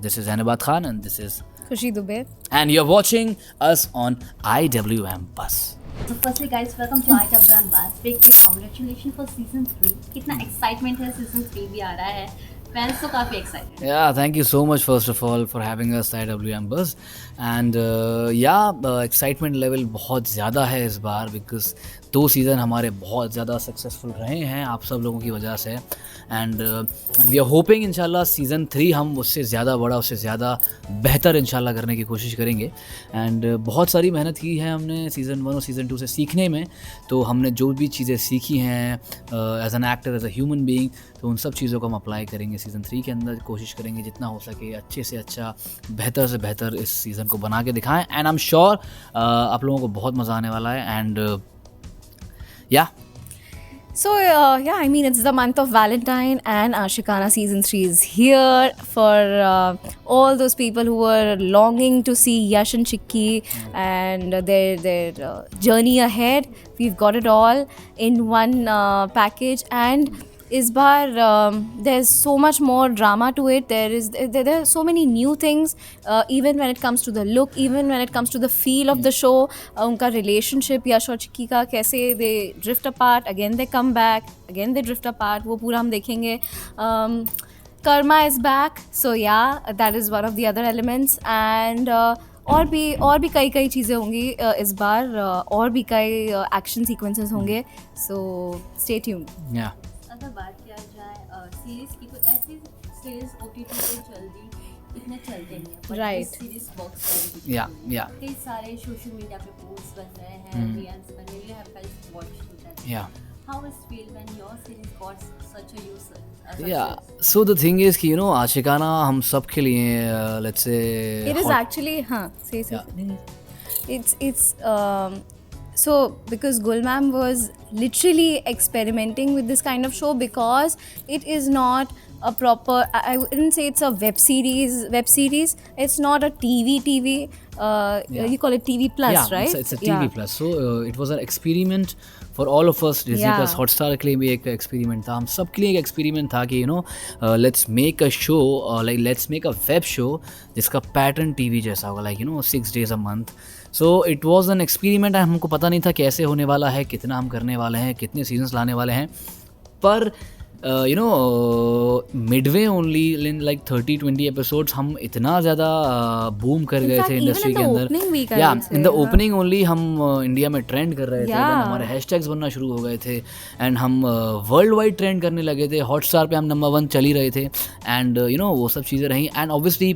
This is Anubhav Khan and this is Khushi Dubey. and you're watching us on IWM Bus. So firstly guys, welcome to IWM Bus. Big congratulations for season 3. कितना excitement है, season 3 भी आ रहा है. Fans तो काफी excited. Yeah, thank you so much first of all for having us at IWM Bus. And excitement level बहुत ज़्यादा है इस बार because 2 सीज़न हमारे बहुत ज़्यादा सक्सेसफुल रहे हैं आप सब लोगों की वजह से. एंड वी आर होपिंग इंशाल्लाह सीज़न 3 हम उससे ज़्यादा बड़ा, उससे ज़्यादा बेहतर इंशाल्लाह करने की कोशिश करेंगे. एंड बहुत सारी मेहनत की है हमने सीज़न 1 और सीज़न 2 से सीखने में. तो हमने जो भी चीज़ें सीखी हैं as an actor, as a human being, तो उन सब चीज़ों को हम अप्लाई करेंगे सीज़न 3 के अंदर. कोशिश करेंगे जितना हो सके अच्छे से अच्छा, बेहतर से बेहतर इस सीज़न को बना के दिखाएं. एंड आई एम श्योर आप लोगों को बहुत मज़ा आने वाला है. And So I mean it's the month of Valentine and Ashikana season 3 is here for all those people who were longing to see Yash and Chikki and their journey ahead. We've got it all in one package, and is bar there's so much more drama to it. There are so many new things, even when it comes to the look, even when it comes to the feel of the show. Unka relationship Yash और Chikki का कैसे they drift apart, again they come back, again they drift apart, वो पूरा हम देखेंगे. Karma is back, so yeah, that is one of the other elements. And और भी कई चीज़ें होंगी इस बार, और भी कई एक्शन सीक्वेंसेस होंगे. So stay tuned. या अगर बात किया जाए सीरीज की, तो ऐसी सीरीज OTT पे जल्दी इतने चलते नहीं है. Right. सीरीज बॉक्स या कई सारे सोशल मीडिया पे पोस्ट बन रहे हैं, रील्स बन रहे हैं. You have guys watched that. या How is feel when your series got such a user? Yeah, so the thing is कि आशिकाना हम सब के लिए let's say It is actually say. It's so because Gul ma'am was literally experimenting with this kind of show, because it is not a proper, I wouldn't say it's a web series. It's not a TV. You call it TV plus, right? It's a TV plus. So it was an experiment for all of us. Disney Plus Hotstar के लिए भी एक experiment था, हम सब के लिए एक experiment था कि let's make a show, let's make a web show जिसका pattern TV जैसा होगा, 6 days a month. So it was an experiment. हमको पता नहीं था कैसे होने वाला है, कितना हम करने वाले हैं, कितने seasons लाने वाले हैं. पर midway only in like 30-20 episodes हम इतना ज़्यादा बूम कर गए थे इंडस्ट्री के अंदर. या इन द ओपनिंग ओनली हम इंडिया में ट्रेंड कर रहे थे. हमारे हैशटैग्स बनना शुरू हो गए थे एंड हम वर्ल्ड वाइड ट्रेंड करने लगे थे. हॉटस्टार पे हम नंबर 1 चल ही रहे थे. एंड वो सब चीज़ें रहीं. एंड ऑब्वियसली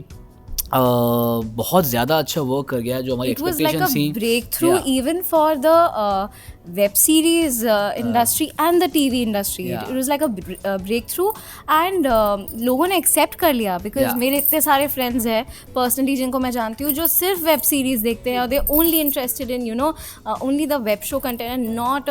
बहुत ज़्यादा अच्छा वर्क कर गया जो हमारी एक्सपेक्टेशन थी. Break through even for the web series industry and the TV industry. It was like a breakthrough, and लोगों ने accept कर लिया, because मेरे इतने सारे friends हैं personally जिनको मैं जानती हूँ जो सिर्फ web series देखते हैं, और they only interested in only the web show content, and not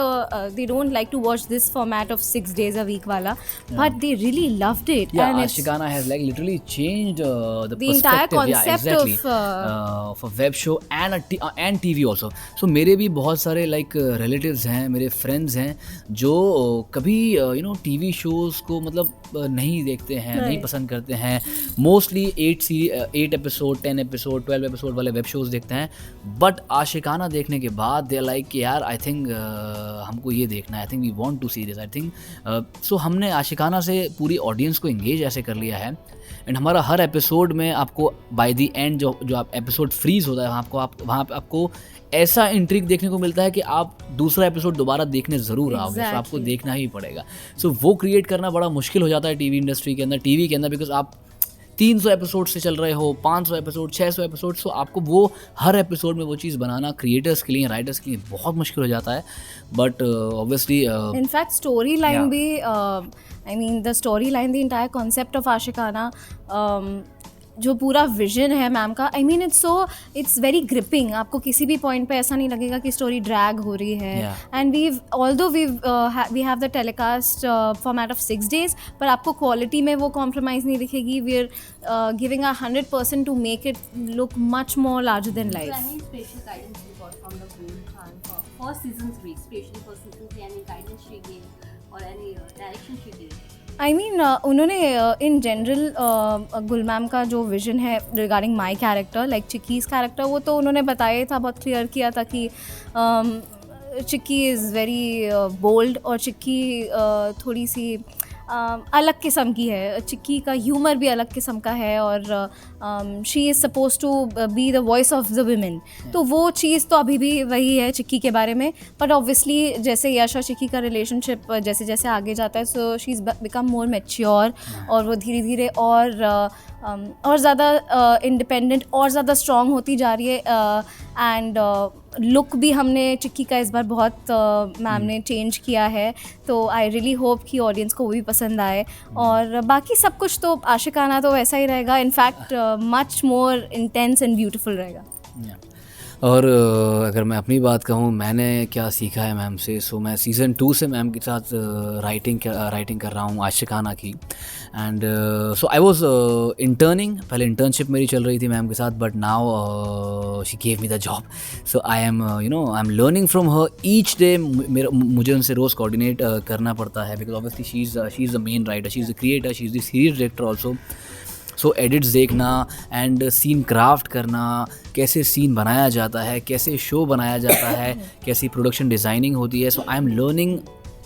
they don't like to watch this format of 6 days a week वाला, but they really loved it. Yeah, and Ashikana has like literally changed the entire perspective. concept of a web show and TV also. So मेरे भी बहुत सारे like relatives हैं, मेरे friends हैं जो कभी टीवी शोज़ को मतलब नहीं देखते हैं, नहीं पसंद करते हैं. मोस्टली 8 एपिसोड, 10 एपिसोड, 12 एपिसोड वाले वेब शोज़ देखते हैं. बट आशिकाना देखने के बाद दे लाइक कि यार आई थिंक हमको ये देखना है, I think we want to see this, I think. So हमने आशिकाना से पूरी ऑडियंस को एंगेज ऐसे कर लिया है. एंड हमारा हर एपिसोड में आपको बाय द एंड जो आप एपिसोड फ्रीज होता है वहाँ पे आपको ऐसा इंट्रिग देखने को मिलता है कि आप दूसरा एपिसोड दोबारा देखने ज़रूर आओगे. तो आपको देखना ही पड़ेगा. सो वो क्रिएट करना बड़ा मुश्किल हो जाता है टीवी इंडस्ट्री के अंदर, टीवी के अंदर, बिकॉज आप 300 एपिसोड से चल रहे हो, 500 एपिसोड, 600 एपिसोड. सो आपको वो हर एपिसोड में वो चीज़ बनाना क्रिएटर्स के लिए, राइटर्स के लिए बहुत मुश्किल हो जाता है. But obviously in fact story line भी, I mean the story line, the entire concept of Aashiqana, जो पूरा विजन है मैम का, I mean it's very gripping. आपको किसी भी पॉइंट पे ऐसा नहीं लगेगा कि स्टोरी ड्रैग हो रही है. And we have the telecast format of 6 days, पर आपको क्वालिटी में वो कॉम्प्रोमाइज़ नहीं दिखेगी. We are giving 100% to make it look much more larger than life. Any special guidance you got from the Gul Khan for season 3, especially for season 3? Any guidance she gave or any direction she gave? I mean उन्होंने in general Gul ma'am का जो vision है regarding my character like Chikki's character, वो तो उन्होंने बताया ही था, बहुत क्लियर किया था कि चिक्की इज़ वेरी बोल्ड और चिक्की थोड़ी सी अलग किस्म की है, चिक्की का ह्यूमर भी अलग किस्म का है और she is suppose to be the voice of the women. तो वो चीज़ तो अभी भी वही है चिक्की के बारे में, बट ऑब्वियसली जैसे यश और चिक्की का रिलेशनशिप जैसे जैसे आगे जाता है, so she is become more mature और वो धीरे धीरे और ज़्यादा इंडिपेंडेंट और ज़्यादा स्ट्रॉन्ग होती जा रही है। एंड लुक भी हमने चिक्की का इस बार बहुत मैम ने चेंज किया है, तो आई रियली होप कि ऑडियंस को वो भी पसंद आए। और बाकी सब कुछ तो आशिकाना तो वैसा ही रहेगा, in fact much more intense and beautiful रहेगा। और अगर मैं अपनी बात कहूँ मैंने क्या सीखा है मैम से, सो मैं सीज़न 2 से मैम के साथ राइटिंग कर रहा हूँ आशिकाना की। And so I was interning, पहले इंटर्नशिप मेरी चल रही थी मैम के साथ, but now she gave me the job. So I M I am learning from her each day. मुझे उनसे रोज़ कोऑर्डिनेट करना पड़ता है, because obviously she is the main writer, she is the creator, she is the series director also. So edits देखना and scene craft करना, कैसे scene बनाया जाता है, कैसे शो बनाया जाता है, कैसी प्रोडक्शन डिज़ाइनिंग होती है। So I am learning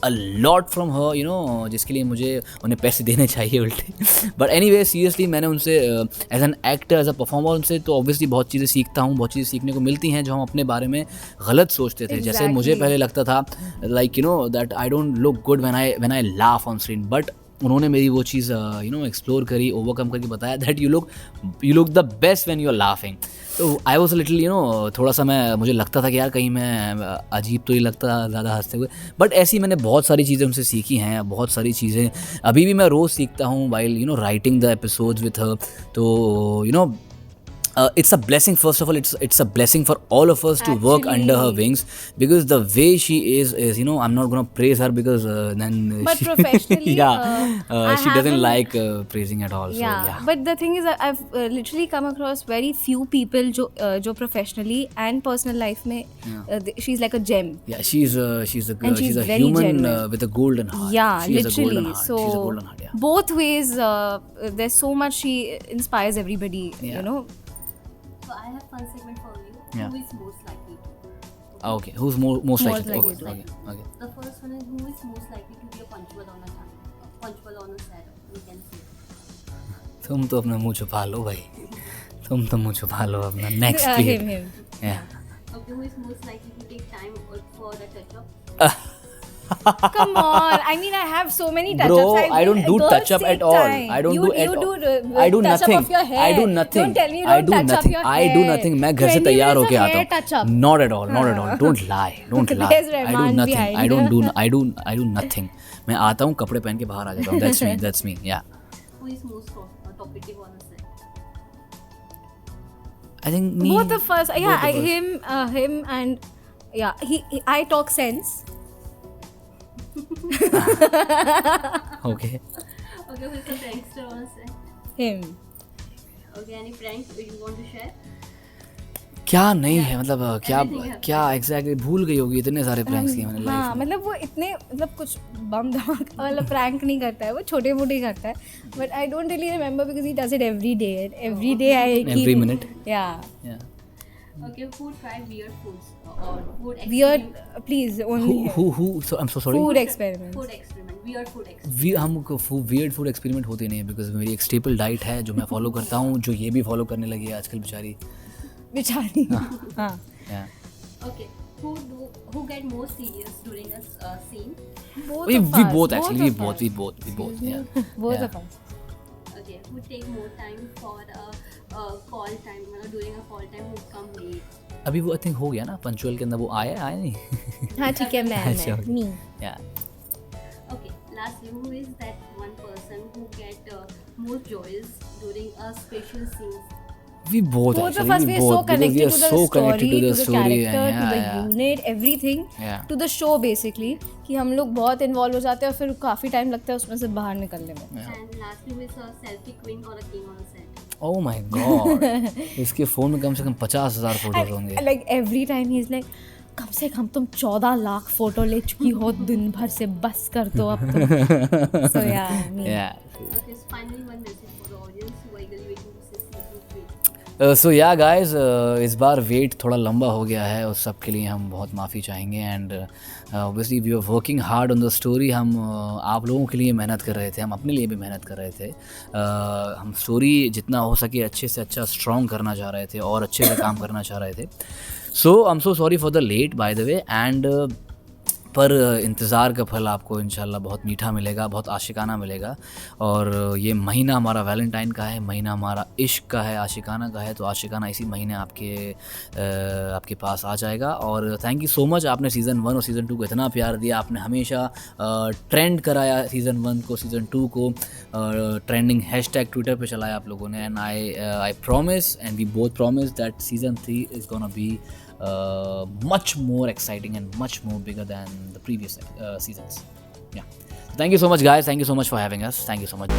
a lot from her, जिसके लिए मुझे उन्हें पैसे देने चाहिए उल्टे। बट एनीवे सीरियसली मैंने उनसे as an actor, as a performer उनसे तो ऑब्वियसली बहुत चीज़ें सीखता हूँ, बहुत चीज़ें सीखने को मिलती हैं जो हम अपने बारे में गलत सोचते थे। जैसे मुझे पहले लगता था like that I don't look good when I laugh on screen, but उन्होंने मेरी वो चीज़ एक्सप्लोर करी, ओवरकम करके बताया that you look the best when you are laughing. तो आई वॉज लिटिल थोड़ा सा मुझे लगता था कि यार कहीं मैं अजीब तो नहीं लगता ज़्यादा हंसते हुए, बट ऐसी मैंने बहुत सारी चीज़ें उनसे सीखी हैं, बहुत सारी चीज़ें अभी भी मैं रोज़ सीखता हूँ while writing the episodes with her. तो it's a blessing, first of all it's a blessing for all of us to work under her wings, because the way she is I'm not going to praise her because then But professionally, she doesn't like praising at all. Yeah, so yeah, but the thing is I've literally come across very few people जो professionally and personal life में she's like a gem. Yeah, she's a very human genuine. with a golden heart. Yeah, she literally. has a golden heart. So she's a golden heart, yeah. both ways, there's so much she inspires everybody. Yeah. So I have fun segment for you. Yeah. Who is most likely to? Okay, who's most likely? likely to. Okay. The first one is who is most likely to be a punctual on a time, punctual on a set. We can say. तुम तो अपना मुंह छुपा लो भाई, तुम तो मुंह छुपा लो अपना। Next him. Yeah. Okay, who is most likely to take time for a touch-up? Come on, I mean I have so many touch-ups. Bro, I don't do girls touch-up take at all. time. I don't you, do at you all. do I do touch-up nothing. of your hair. I do nothing. Don't tell me you I don't do touch nothing. up your I hair. do nothing. मैं घर से 20 तैयार minutes होके of आता hair हूँ। touch-up. Not at all. Not at all. Don't lie. Don't lie. There's I do Rahman nothing. behind. I do nothing. मैं आता हूँ, कपड़े पहन के बाहर आ जाता हूँ. That's me. Yeah. Who is most talkative on a set? I think me. Both of us. Yeah, Both of us. him and yeah, I talk sense. Okay. Okay, who is the prankster on a set? Him. Okay, any pranks you want to share? क्या नहीं है मतलब Everything happens. क्या exactly भूल गई होगी, इतने सारे प्रैंक्स किए मैंने हाँ, लाइफ में। मतलब वो इतने मतलब कुछ बम धमाका वाला प्रैंक नहीं करता है, वो छोटे मोटे करता है, but I don't really remember because he does it every day I Every minute. या Yeah. Okay, who tried weird foods or food weird experiment? Please only Who so I'm so sorry. Food experiment Food experiment, weird food experiment. हमको weird food experiment होते नहीं है, because मेरी एक staple diet है जो मैं फॉलो करता हूँ, जो ये भी फॉलो करने लगी है आजकल बेचारी। बेचारी हाँ Yeah. Okay, who get more serious during a scene? We both actually, we both. Yeah. both Yeah. of us. Okay, who take more time for a call time? During a call time, who come late? अभी वो I think हो गया ना punctual के अंदर, वो आया नहीं। हाँ ठीक है अच्छा, मैं okay. Me Yeah. Okay, lastly, who is that one person who get more joys during a special scene? We both both actually. of us we are so connected because to we the are so story, connected to the story, character, and to the yeah. unit, everything, Yeah. to the show basically, कि हम लोग बहुत involve हो जाते हैं और फिर काफ़ी टाइम लगता है उसमें से बाहर निकलने में. Yeah. And lastly, who is a selfie queen or a king on a set? Oh my God. इसके फोन में कम से कम 50,000 फोटोज होंगे. Like every time he's like, कम से कम तुम 14 लाख फोटो ले चुकी हो दिन भर से, बस कर दो अब तुम. So yeah, I mean, Yeah. Okay, so finally one message for the audience who are eagerly waiting to see season 3. सो या गाइस, इस बार वेट थोड़ा लंबा हो गया है, उस सब के लिए हम बहुत माफ़ी चाहेंगे. And obviously we are working hard on the story. हम आप लोगों के लिए मेहनत कर रहे थे, हम अपने लिए भी मेहनत कर रहे थे. हम स्टोरी जितना हो सके अच्छे से अच्छा स्ट्रॉन्ग करना चाह रहे थे और अच्छे से काम करना चाह रहे थे. So I am so sorry for the late by the way. And पर इंतज़ार का फल आपको इंशाल्लाह बहुत मीठा मिलेगा, बहुत आशिकाना मिलेगा. और ये महीना हमारा वैलेंटाइन का है, महीना हमारा इश्क का है, आशिकाना का है. तो आशिकाना इसी महीने आपके पास आ जाएगा. और थैंक यू सो मच, आपने सीज़न 1 और सीज़न 2 को इतना प्यार दिया. आपने हमेशा ट्रेंड कराया सीज़न 1 को, सीज़न 2 को ट्रेंडिंग हैशटैग ट्विटर पे चलाया आप लोगों ने. And I promise and we both promise that season 3 is gonna be much more exciting and much more bigger than the previous seasons. Yeah. Thank you so much, guys. Thank you so much for having us. Thank you so much.